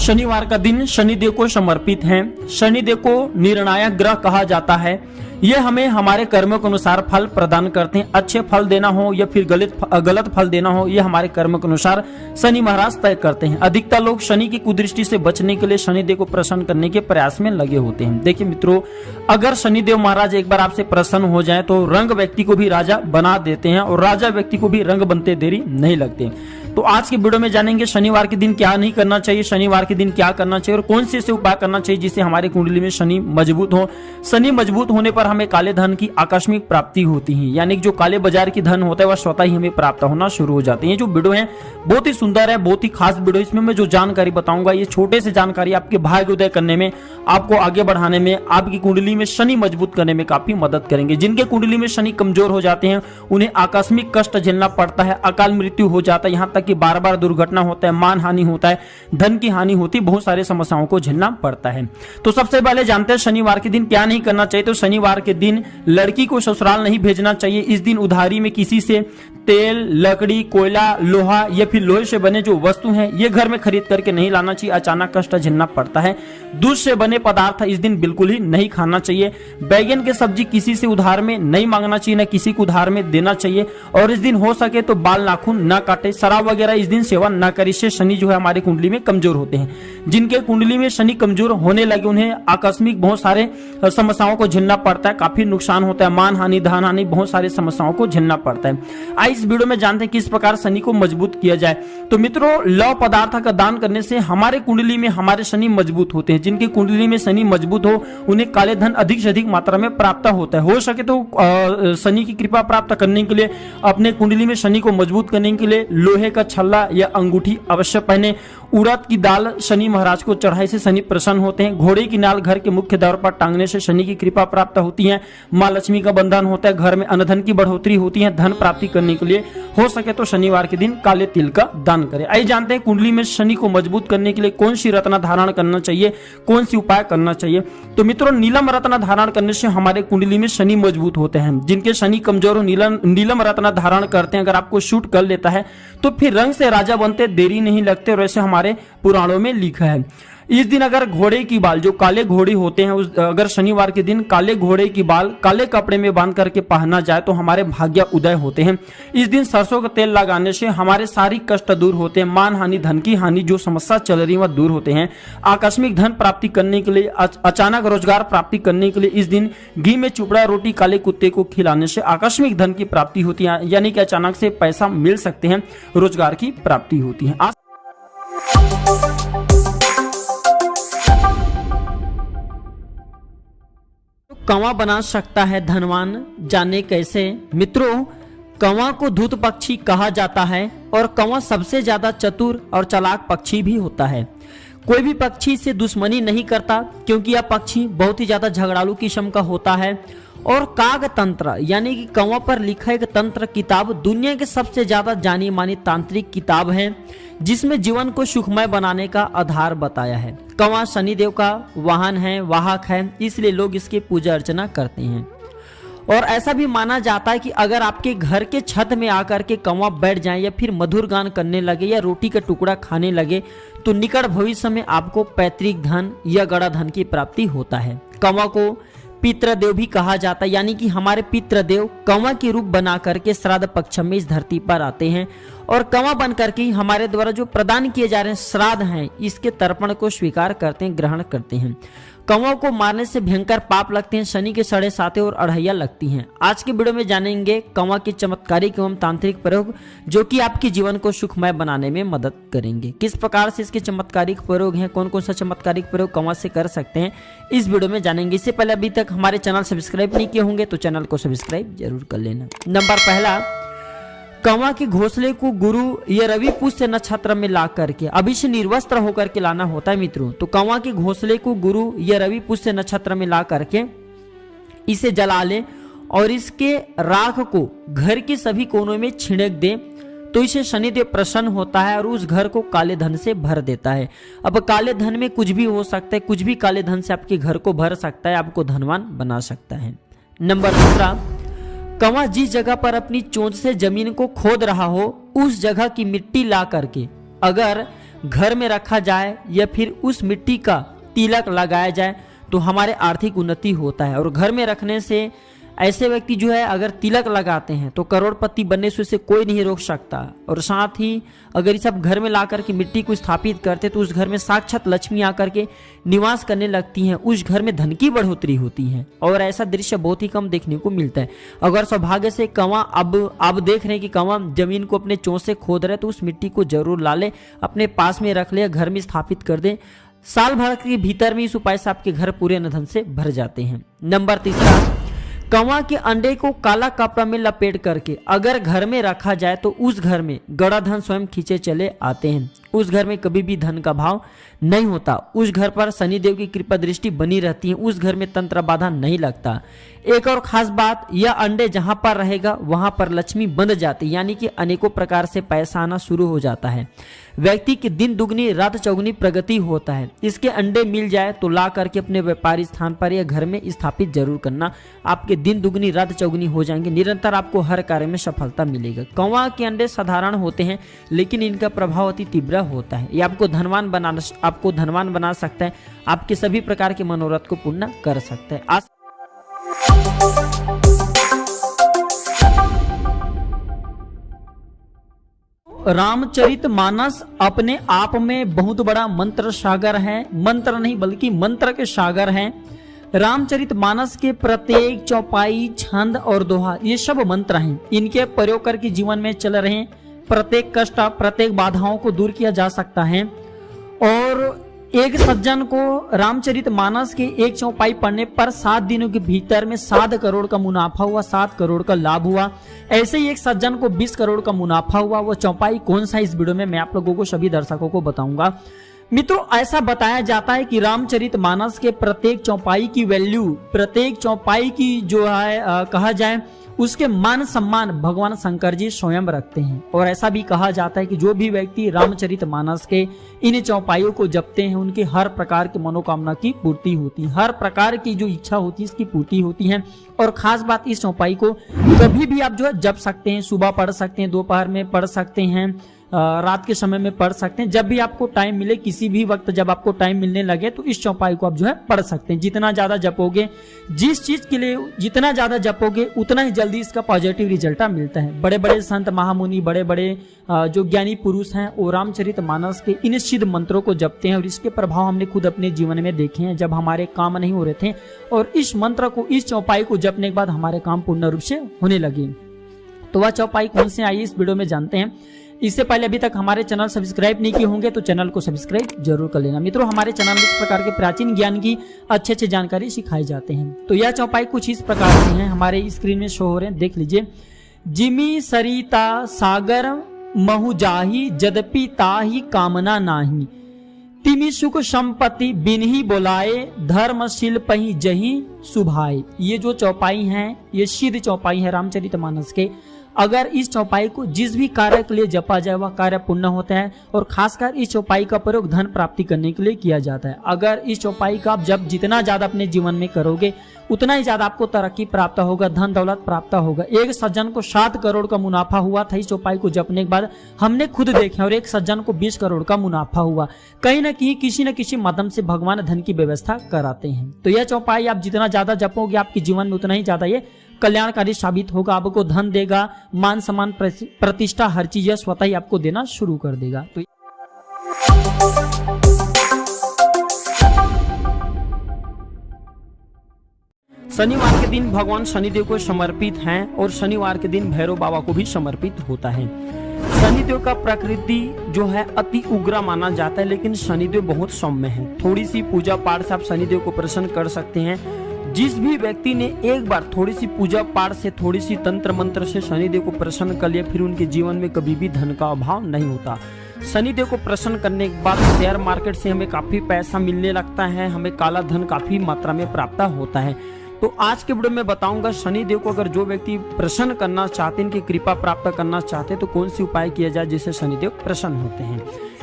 शनिवार का दिन शनिदेव को समर्पित है। शनिदेव को निर्णायक ग्रह कहा जाता है। ये हमें हमारे कर्मों के अनुसार फल प्रदान करते हैं। अच्छे फल देना हो या फिर गलत फल देना हो, ये हमारे कर्मों के अनुसार शनि महाराज तय करते हैं। अधिकतर लोग शनि की कुदृष्टि से बचने के लिए शनिदेव को प्रसन्न करने के प्रयास में लगे होते हैं। देखिए मित्रों, अगर शनिदेव महाराज एक बार आपसे प्रसन्न हो जाए तो रंग व्यक्ति को भी राजा बना देते हैं और राजा व्यक्ति को भी रंग बनते देरी नहीं लगते। तो आज की वीडियो में जानेंगे शनिवार के दिन क्या नहीं करना चाहिए, शनिवार के दिन क्या करना चाहिए और कौन से ऐसे उपाय करना चाहिए जिससे हमारी कुंडली में शनि मजबूत हो। शनि मजबूत होने पर हमें काले धन की आकस्मिक प्राप्ति होती है, यानी कि जो काले बाजार की धन होता है वह स्वतः ही हमें प्राप्त होना शुरू हो जाती है। जो वीडियो है बहुत ही सुंदर है, बहुत ही खास वीडियो। इसमें मैं जो जानकारी बताऊंगा, ये छोटे से जानकारी आपके भाग्य उदय करने में, आपको आगे बढ़ाने में, आपकी कुंडली में शनि मजबूत करने में काफी मदद करेंगे। जिनके कुंडली में शनि कमजोर हो जाते हैं उन्हें आकस्मिक कष्ट झेलना पड़ता है, अकाल मृत्यु हो जाता है, यहाँ तक कि बार बार दुर्घटना होता है, मान हानि होता है, धन की हानि होती है, बहुत सारी समस्याओं को झेलना पड़ता है। तो सबसे पहले जानते हैं शनिवार के दिन क्या नहीं करना चाहिए। तो शनिवार के दिन लड़की को ससुराल नहीं भेजना चाहिए। इस दिन उधारी में किसी से तेल, लकड़ी, कोयला, लोहा या फिर लोहे से बने जो वस्तु हैं ये घर में खरीद करके नहीं लाना चाहिए, अचानक कष्ट झेलना पड़ता है। दूध से बने पदार्थ इस दिन बिल्कुल ही नहीं खाना चाहिए। बैगन के सब्जी किसी से उधार में नहीं मांगना चाहिए, न किसी को उधार में देना चाहिए। और इस दिन हो सके तो बाल नाखून न काटे, शराब वगैरह इस दिन सेवन न करें। इससे शनि जो है हमारी कुंडली में कमजोर होते हैं। जिनके कुंडली में शनि कमजोर होने लगे उन्हें आकस्मिक बहुत सारे समस्याओं को झेलना पड़ता है, काफी नुकसान होता है, मान हानि, धन हानि, बहुत सारी समस्याओं को झेलना पड़ता है। इस वीडियो में जानते हैं किस प्रकार शनि को मजबूत किया जाए। तो मित्रों, लौह पदार्थ का दान करने से हमारे कुंडली में हमारे शनि मजबूत होते हैं। जिनकी कुंडली में शनि मजबूत हो उन्हें काले धन अधिक से अधिक मात्रा में प्राप्त होता है। हो सके तो शनि की कृपा प्राप्त करने के लिए, अपने कुंडली में शनि को मजबूत करने के लिए लोहे का छल्ला या अंगूठी अवश्य पहने। उड़द की दाल शनि महाराज को चढ़ाई से शनि प्रसन्न होते हैं। घोड़े की नाल घर के मुख्य द्वार पर टांगने से शनि की कृपा प्राप्त होती है। माँ लक्ष्मी का बंधन होता है, घर में अनधन की बढ़ोतरी होती है। धन प्राप्ति करने के लिए हो सके तो शनिवार के दिन काले तिल का दान करें। आइए जानते हैं कुंडली में शनि को मजबूत करने के लिए कौन सी रत्न धारण करना चाहिए, कौन सी उपाय करना चाहिए। तो मित्रों, नीलम रत्न धारण करने से हमारे कुंडली में शनि मजबूत होते हैं। जिनके शनि कमजोर हो नीलम रत्न धारण करते हैं, अगर आपको शूट कर लेता है तो फिर रंग से राजा बनते देरी नहीं लगते। और ऐसे हमारे पुराणों में लिखा है। इस दिन अगर घोड़े की बाल, जो काले घोड़े होते हैं, अगर शनिवार के दिन काले घोड़े की बाल काले कपड़े में बांध करके पहना जाए तो हमारे भाग्य उदय होते हैं। इस दिन सरसों का तेल लगाने से हमारे सारी कष्ट दूर होते हैं, मान हानि, धन की हानि, जो समस्या चल रही है वह दूर होते हैं। आकस्मिक धन प्राप्ति करने के लिए, अचानक रोजगार प्राप्ति करने के लिए इस दिन घी में चुपड़ा रोटी काले कुत्ते को खिलाने से आकस्मिक धन की प्राप्ति होती है, यानी कि अचानक से पैसा मिल सकते हैं, रोजगार की प्राप्ति होती है। कौवा बना सकता है धनवान, जाने कैसे। मित्रों, कौवा को धूत पक्षी कहा जाता है और कौवा सबसे ज्यादा चतुर और चालाक पक्षी भी होता है। कोई भी पक्षी से दुश्मनी नहीं करता क्योंकि यह पक्षी बहुत ही ज्यादा झगड़ालू किस्म का होता है। और काग तंत्र यानी कि कौवा पर लिखा एक तंत्र किताब दुनिया के सबसे ज्यादा जानी मानी तांत्रिक किताब है, जिसमें जीवन को सुखमय बनाने का आधार बताया है। कौवा शनिदेव का वाहन है, वाहक है, इसलिए लोग इसकी पूजा अर्चना करते हैं। और ऐसा भी माना जाता है कि अगर आपके घर के छत में आकर के कौवा बैठ जाए या फिर मधुर गान करने लगे या रोटी का टुकड़ा खाने लगे तो निकट भविष्य में आपको पैतृक धन या गड़ा धन की प्राप्ति होता है। कौवा को पितृदेव भी कहा जाता है, यानी कि हमारे पितृदेव कौवा के रूप बना करके श्राद्ध पक्ष में इस धरती पर आते हैं और कौवा बन करके हमारे द्वारा जो प्रदान किए जा रहे हैं श्राद्ध हैं, इसके तर्पण को स्वीकार करते हैं, ग्रहण करते हैं। कौवा को मारने से भयंकर पाप लगते हैं, शनि के 7.5 और 2.5 लगती हैं। आज के वीडियो में जानेंगे कौवा के चमत्कारिक एवं तांत्रिक प्रयोग जो कि आपके जीवन को सुखमय बनाने में मदद करेंगे। किस प्रकार से इसके चमत्कारिक प्रयोग हैं, कौन कौन सा चमत्कारिक प्रयोग कौवा से कर सकते हैं, इस वीडियो में जानेंगे। इससे पहले अभी तक हमारे चैनल सब्सक्राइब नहीं किए होंगे तो चैनल को सब्सक्राइब जरूर कर लेना। नंबर पहला, कौवा के घोंसले को गुरु या रवि पुष्य नक्षत्र में ला करके अभी से निर्वस्त्र होकर के लाना होता है। मित्रों, तो कौवा के घोंसले को गुरु या रवि पुष्य नक्षत्र में ला करके इसे जला ले और इसके राख को घर के सभी कोनों में छिड़क दे तो इसे शनिदेव प्रसन्न होता है और उस घर को काले धन से भर देता है। अब काले धन में कुछ भी हो सकता है, कुछ भी काले धन से आपके घर को भर सकता है, आपको धनवान बना सकता है। नंबर दूसरा, कौवा जिस जगह पर अपनी चोंच से जमीन को खोद रहा हो उस जगह की मिट्टी ला करके अगर घर में रखा जाए या फिर उस मिट्टी का तिलक लगाया जाए तो हमारे आर्थिक उन्नति होता है। और घर में रखने से ऐसे व्यक्ति जो है अगर तिलक लगाते हैं तो करोड़पति बनने से उसे कोई नहीं रोक सकता। और साथ ही अगर ये सब घर में ला करके मिट्टी को स्थापित करते तो उस घर में साक्षात लक्ष्मी आकर के निवास करने लगती हैं, उस घर में धन की बढ़ोतरी होती है। और ऐसा दृश्य बहुत ही कम देखने को मिलता है। अगर सौभाग्य से कंवा अब देख रहे हैं कि कंवा जमीन को अपने चोंच से खोद रहे तो उस मिट्टी को जरूर ला ले, अपने पास में रख ले, घर में स्थापित कर दे। साल भर के भीतर में इस उपाय से आपके घर पूरे धन से भर जाते हैं। नंबर 3, कंवा के अंडे को काला कपड़ा में लपेट करके अगर घर में रखा जाए तो उस घर में गड़ा धन स्वयं खींचे चले आते हैं। उस घर में कभी भी धन का भाव नहीं होता, उस घर पर शनिदेव की कृपा दृष्टि बनी रहती है, उस घर में तंत्र बाधा नहीं लगता। एक और खास बात, यह अंडे जहां पर रहेगा वहां पर लक्ष्मी बंध जाती, यानी कि अनेकों प्रकार से पैसा आना शुरू हो जाता है। व्यक्ति की दिन दुगनी रात चौगुनी प्रगति होता है। इसके अंडे मिल जाए तो ला करके अपने व्यापारी स्थान पर या घर में स्थापित जरूर करना, आपके दिन दुगनी रात चौगुनी हो जाएंगे, निरंतर आपको हर कार्य में सफलता मिलेगा। कौवा के अंडे साधारण होते हैं लेकिन इनका प्रभाव अति तीव्र होता है। ये आपको धनवान बना सकता है, आपके सभी प्रकार के मनोरथ को पूर्ण कर सकता है। रामचरितमानस अपने आप में बहुत बड़ा मंत्र सागर है, मंत्र नहीं बल्कि मंत्र के सागर हैं। रामचरितमानस के प्रत्येक चौपाई, छंद और दोहा ये सब मंत्र हैं। इनके प्रयोग करके जीवन में चल रहे प्रत्येक कष्ट, प्रत्येक बाधाओं को दूर किया जा सकता है। और एक सज्जन को रामचरितमानस के एक चौपाई पढ़ने पर 7 दिनों के भीतर में 7 करोड़ का मुनाफा हुआ, 7 करोड़ का लाभ हुआ। ऐसे ही एक सज्जन को 20 करोड़ का मुनाफा हुआ। वो चौपाई कौन सा, इस वीडियो में मैं आप लोगों को, सभी दर्शकों को बताऊंगा। मित्रों, ऐसा बताया जाता है कि रामचरितमानस के प्रत्येक चौपाई की वैल्यू, प्रत्येक चौपाई की जो है कहा जाए उसके मान सम्मान भगवान शंकर जी स्वयं रखते हैं। और ऐसा भी कहा जाता है कि जो भी व्यक्ति रामचरितमानस के इन चौपाइयों को जपते हैं उनके हर प्रकार की मनोकामना की पूर्ति होती है, हर प्रकार की जो इच्छा होती है इसकी पूर्ति होती है। और खास बात, इस चौपाई को कभी भी आप जो है जप सकते हैं, सुबह पढ़ सकते हैं, दोपहर में पढ़ सकते हैं, रात के समय में पढ़ सकते हैं, जब भी आपको टाइम मिले, किसी भी वक्त जब आपको टाइम मिलने लगे तो इस चौपाई को आप जो है पढ़ सकते हैं। जितना ज्यादा जपोगे, जिस चीज के लिए जितना ज्यादा जपोगे उतना ही जल्दी इसका पॉजिटिव रिजल्ट मिलता है। बड़े बड़े संत महामुनि, बड़े बड़े जो ज्ञानी पुरुष हैं वो रामचरितमानस के इन सिद्ध मंत्रों को जपते हैं और इसके प्रभाव हमने खुद अपने जीवन में देखे हैं। जब हमारे काम नहीं हो रहे थे और इस मंत्र को, इस चौपाई को जपने के बाद हमारे काम पूर्ण रूप से होने लगे। तो वह चौपाई कौन से आई इस वीडियो में जानते हैं। इससे पहले अभी तक हमारे चैनल सब्सक्राइब नहीं किए होंगे तो चैनल को सब्सक्राइब जरूर कर लेना। मित्रों, हमारे चैनल में इस प्रकार के प्राचीन ज्ञान की अच्छे जानकारी सिखाई जाते हैं। तो यह चौपाई कुछ इस प्रकार से हैं, हमारे स्क्रीन में शो हो रहे हैं, देख लीजिए। जिमी सरिता सागर महु जाही, जदपि ताही कामना नाही, तिमी सुख संपत्ति बिनही बोलाए, धर्म शिल्पहि जही सुभाए। ये जो चौपाई हैं ये सिद्ध चौपाई है रामचरितमानस के। अगर इस चौपाई को जिस भी कार्य के लिए जपा जाए वह कार्य पूर्ण होता है। और खासकर इस चौपाई का प्रयोग धन प्राप्ति करने के लिए किया जाता है। अगर इस चौपाई का आप जब जितना ज्यादा अपने जीवन में करोगे उतना ही ज्यादा आपको तरक्की प्राप्त होगा, धन दौलत प्राप्त होगा। एक सज्जन को 7 करोड़ का मुनाफा हुआ था इस चौपाई को जपने के बाद, हमने खुद देखे। और एक सज्जन को 20 करोड़ का मुनाफा हुआ। कहीं ना कहीं किसी न किसी माध्यम से भगवान धन की व्यवस्था कराते हैं। तो यह चौपाई आप जितना ज्यादा जपोगे आपके जीवन में उतना ही ज्यादा ये कल्याणकारी साबित होगा। आपको धन देगा, मान सम्मान प्रतिष्ठा, हर चीज स्वतः ही आपको देना शुरू कर देगा। तो शनिवार के दिन भगवान शनिदेव को समर्पित हैं और शनिवार के दिन भैरव बाबा को भी समर्पित होता है। शनिदेव का प्रकृति जो है अति उग्र माना जाता है, लेकिन शनिदेव बहुत सौम्य है। थोड़ी सी पूजा पाठ से आप शनिदेव को प्रसन्न कर सकते हैं। जिस भी व्यक्ति ने एक बार थोड़ी सी पूजा पाठ से, थोड़ी सी तंत्र मंत्र से शनिदेव को प्रसन्न कर लिया, फिर उनके जीवन में कभी भी धन का अभाव नहीं होता। शनिदेव को प्रसन्न करने के बाद शेयर मार्केट से हमें काफी पैसा मिलने लगता है, हमें काला धन काफी मात्रा में प्राप्त होता है। तो आज के वीडियो में बताऊंगा शनिदेव को अगर जो व्यक्ति प्रसन्न करना चाहते हैं, इनकी कृपा प्राप्त करना चाहते हैं, तो कौन सी उपाय किया जाए जिससे शनिदेव प्रसन्न होते हैं।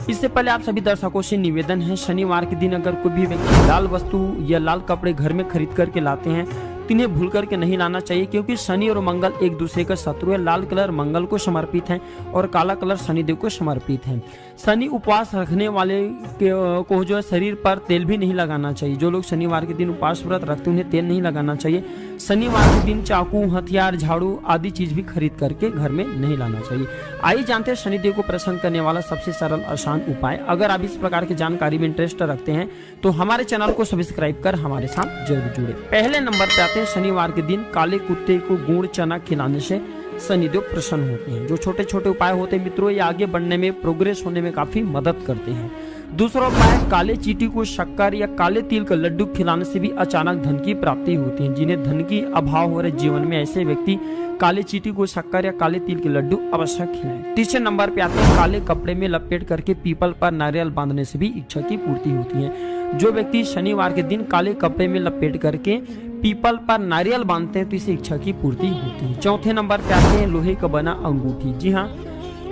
इससे पहले आप सभी दर्शकों से निवेदन है, शनिवार के दिन अगर कोई भी व्यक्ति लाल वस्तु या लाल कपड़े घर में खरीद करके लाते हैं तो इन्हें भूल करके नहीं लाना चाहिए, क्योंकि शनि और मंगल एक दूसरे का शत्रु है। लाल कलर मंगल को समर्पित है और काला कलर शनिदेव को समर्पित है। शनि उपवास रखने वाले को जो है शरीर पर तेल भी नहीं लगाना चाहिए। जो लोग शनिवार के दिन उपवास व्रत रखते हैं उन्हें तेल नहीं लगाना चाहिए। शनिवार के दिन चाकू, हथियार, झाड़ू आदि चीज भी खरीद करके घर में नहीं लाना चाहिए। आइए जानते हैं शनिदेव को प्रसन्न करने वाला सबसे सरल आसान उपाय। अगर आप इस प्रकार की जानकारी में इंटरेस्ट रखते हैं तो हमारे चैनल को सब्सक्राइब कर हमारे साथ जरूर जुड़े। पहले नंबर पे आते हैं शनिवार के दिन काले कुत्ते को गुड़ चना खिलाने से शनिदेव प्रसन्न होते हैं। जो छोटे छोटे उपाय होते हैं मित्रों, ये आगे बढ़ने में, प्रोग्रेस होने में काफी मदद करते हैं। दूसरा उपाय, काले चींटी को शक्कर या काले तिल का लड्डू खिलाने से भी अचानक धन की प्राप्ति होती है। जिन्हें धन की अभाव हो रहे जीवन में, ऐसे व्यक्ति काले चींटी को शक्कर या काले तिल के लड्डू अवश्य खिलाएं। तीसरे नंबर पे आते हैं, काले कपड़े में लपेट करके पीपल पर नारियल बांधने से भी इच्छा की पूर्ति होती है। जो व्यक्ति शनिवार के दिन काले कपड़े में लपेट करके पीपल पर नारियल बांधते हैं तो इसे इच्छा की पूर्ति होती है। चौथे नंबर पे आते हैं, लोहे का बना अंगूठी। जी हाँ,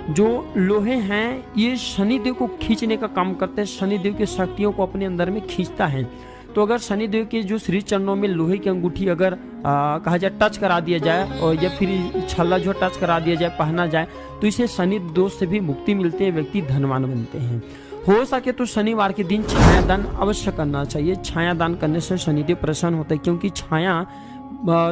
जो लोहे हैं ये शनिदेव को खींचने का काम करते हैं, शनिदेव की शक्तियों को अपने अंदर में खींचता है। तो अगर शनिदेव के जो श्री चरणों में लोहे की अंगूठी अगर कहा जाए टच करा दिया जाए और या फिर छल्ला जो टच करा दिया जाए, पहना जाए, तो इसे शनि दोष से भी मुक्ति मिलती है, व्यक्ति धनवान बनते हैं। हो सके तो शनिवार के दिन छाया दान अवश्य करना चाहिए। छाया दान करने से शनिदेव प्रसन्न होते हैं, क्योंकि छाया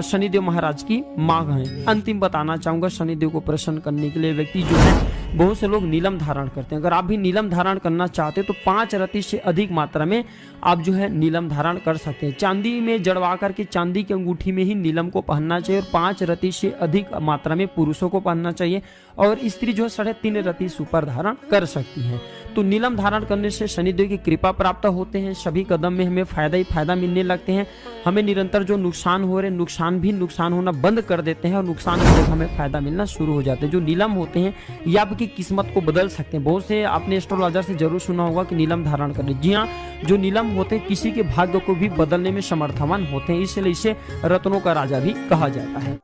शनिदेव महाराज की मांग है। अंतिम बताना चाहूंगा, शनिदेव को प्रसन्न करने के लिए व्यक्ति जो है, बहुत से लोग नीलम धारण करते हैं। अगर आप भी नीलम धारण करना चाहते हैं तो 5 रति से अधिक मात्रा में आप जो है नीलम धारण कर सकते हैं। चांदी में जड़वा करके चांदी की अंगूठी में ही नीलम को पहनना चाहिए और 5 रति से अधिक मात्रा में पुरुषों को पहनना चाहिए और स्त्री जो 3.5 रति सुपर धारण कर सकती है। तो नीलम धारण करने से शनिदेव की कृपा प्राप्त होते हैं। सभी कदम में हमें फायदा ही फायदा मिलने लगते हैं। हमें निरंतर जो नुकसान हो रहे, नुकसान होना बंद कर देते हैं और नुकसान की जगह हमें फायदा मिलना शुरू हो जाते हैं। जो नीलम होते हैं ये आपकी किस्मत को बदल सकते हैं। बहुत से आपने एस्ट्रोलॉजर से जरूर सुना होगा कि नीलम धारण करें। जी हाँ, जो नीलम होते हैं किसी के भाग्य को भी बदलने में समर्थवान होते हैं, इसलिए इसे रत्नों का राजा भी कहा जाता है।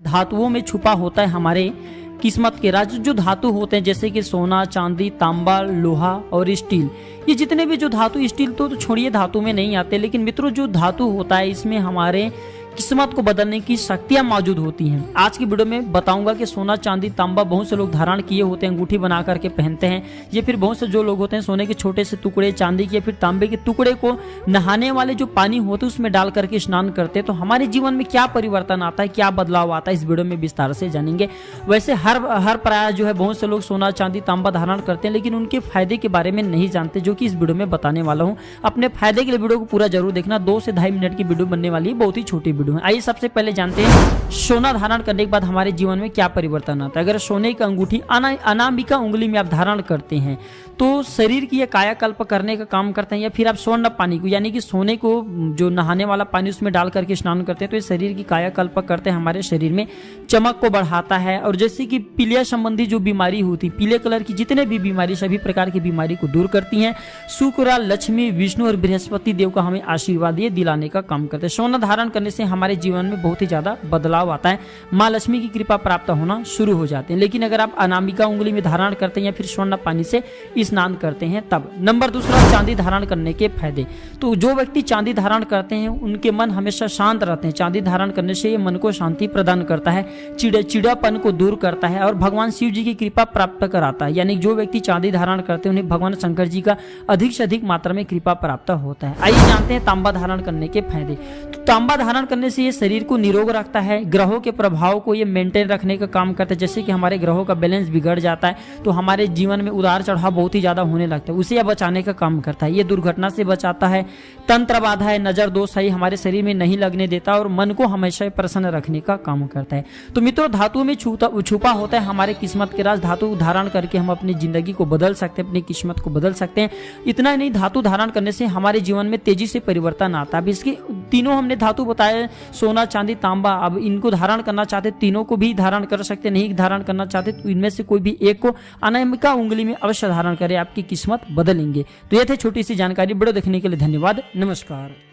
धातुओं में छुपा होता है हमारे किस्मत के राज। जो धातु होते हैं जैसे कि सोना, चांदी, तांबा, लोहा और स्टील, ये जितने भी जो धातु, स्टील तो छोड़िए धातु में नहीं आते, लेकिन मित्रों जो धातु होता है इसमें हमारे किस्मत को बदलने की शक्तियां मौजूद होती हैं। आज की वीडियो में बताऊंगा कि सोना, चांदी, तांबा बहुत से लोग धारण किए होते हैं, अंगूठी बना करके पहनते हैं। ये फिर बहुत से जो लोग होते हैं सोने के छोटे से टुकड़े, चांदी के फिर तांबे के टुकड़े को नहाने वाले जो पानी होते हैं उसमें डाल करके स्नान करते हैं। तो हमारे जीवन में क्या परिवर्तन आता है, क्या बदलाव आता है, इस वीडियो में विस्तार से जानेंगे। वैसे हर प्राय जो है बहुत से लोग सोना, चांदी, तांबा धारण करते हैं, लेकिन उनके फायदे के बारे में नहीं जानते, जो कि इस वीडियो में बताने वाला हूँ। अपने फायदे के लिए वीडियो को पूरा जरूर देखना। 2 से 2.5 मिनट की वीडियो बनने वाली है, बहुत ही छोटी वीडियो है। आइए सबसे पहले जानते हैं सोना धारण करने के बाद हमारे जीवन में क्या परिवर्तन आता है। अगर सोने की अंगूठी अनामिका उंगली में आप धारण करते हैं तो शरीर की कायाकल्प करने का काम करते हैं। या फिर आप स्वर्ण पानी को, यानी कि सोने को जो नहाने वाला पानी उसमें डाल करके स्नान करते हैं तो ये शरीर की कायाकल्प करते हैं, हमारे शरीर में चमक को बढ़ाता है। और जैसे कि पीलिया संबंधी जो बीमारी होती, पीले कलर की जितने भी बीमारी, सभी प्रकार की बीमारी को दूर करती हैं। शुक्र, लक्ष्मी, विष्णु और बृहस्पति देव का हमें आशीर्वाद ये दिलाने का काम करते हैं। सोना धारण करने से हमारे जीवन में बहुत ही ज्यादा बदलाव आता है, माँ लक्ष्मी की कृपा प्राप्त होना शुरू हो जाते हैं। लेकिन अगर आप अनामिका उंगली में धारण करते हैं या फिर स्वर्ण पानी से स्नान करते हैं तब। नंबर दूसरा, चांदी धारण करने के फायदे। तो जो व्यक्ति चांदी धारण करते हैं उनके मन हमेशा शांत रहते हैं। चांदी धारण करने से ये मन को शांति प्रदान करता है, चिड़चिड़ापन को दूर करता है और भगवान शिव जी की कृपा प्राप्त कराता है। यानी जो व्यक्ति चांदी धारण करते हैं उन्हें भगवान शंकर जी का अधिक से अधिक मात्रा में कृपा प्राप्त होता है। आइए जानते हैं तांबा धारण करने के फायदे। तो तांबा धारण करने से ये शरीर को निरोग रखता है, ग्रहों के प्रभाव को ये मेंटेन रखने का काम करता है। जैसे कि हमारे ग्रहों का बैलेंस बिगड़ जाता है तो हमारे जीवन में उतार चढ़ाव बहुत ही ज्यादा होने लगता है, उसे बचाने का काम करता है। ये दुर्घटना से बचाता है, तंत्र बाधा है, नजर दोष है, हमारे शरीर में नहीं लगने देता और मन को हमेशा प्रसन्न रखने का काम करता है। तो मित्रों, धातुओं में छुपा होता है हमारे किस्मत के राज। धातु धारण करके हम अपनी जिंदगी को बदल सकते हैं, अपनी किस्मत को बदल सकते हैं। इतना ही नहीं, धातु धारण करने से हमारे जीवन में तेजी से परिवर्तन आता है। अब इसके तीनों हमने धातु बताए, सोना, चांदी, तांबा। अब इनको धारण करना चाहते तीनों को भी धारण कर सकते, नहीं धारण करना चाहते तो इनमें से कोई भी एक को अनामिका उंगली में अवश्य धारण करें, आपकी किस्मत बदलेंगे। तो ये थे छोटी सी जानकारी। वीडियो देखने के लिए धन्यवाद। नमस्कार।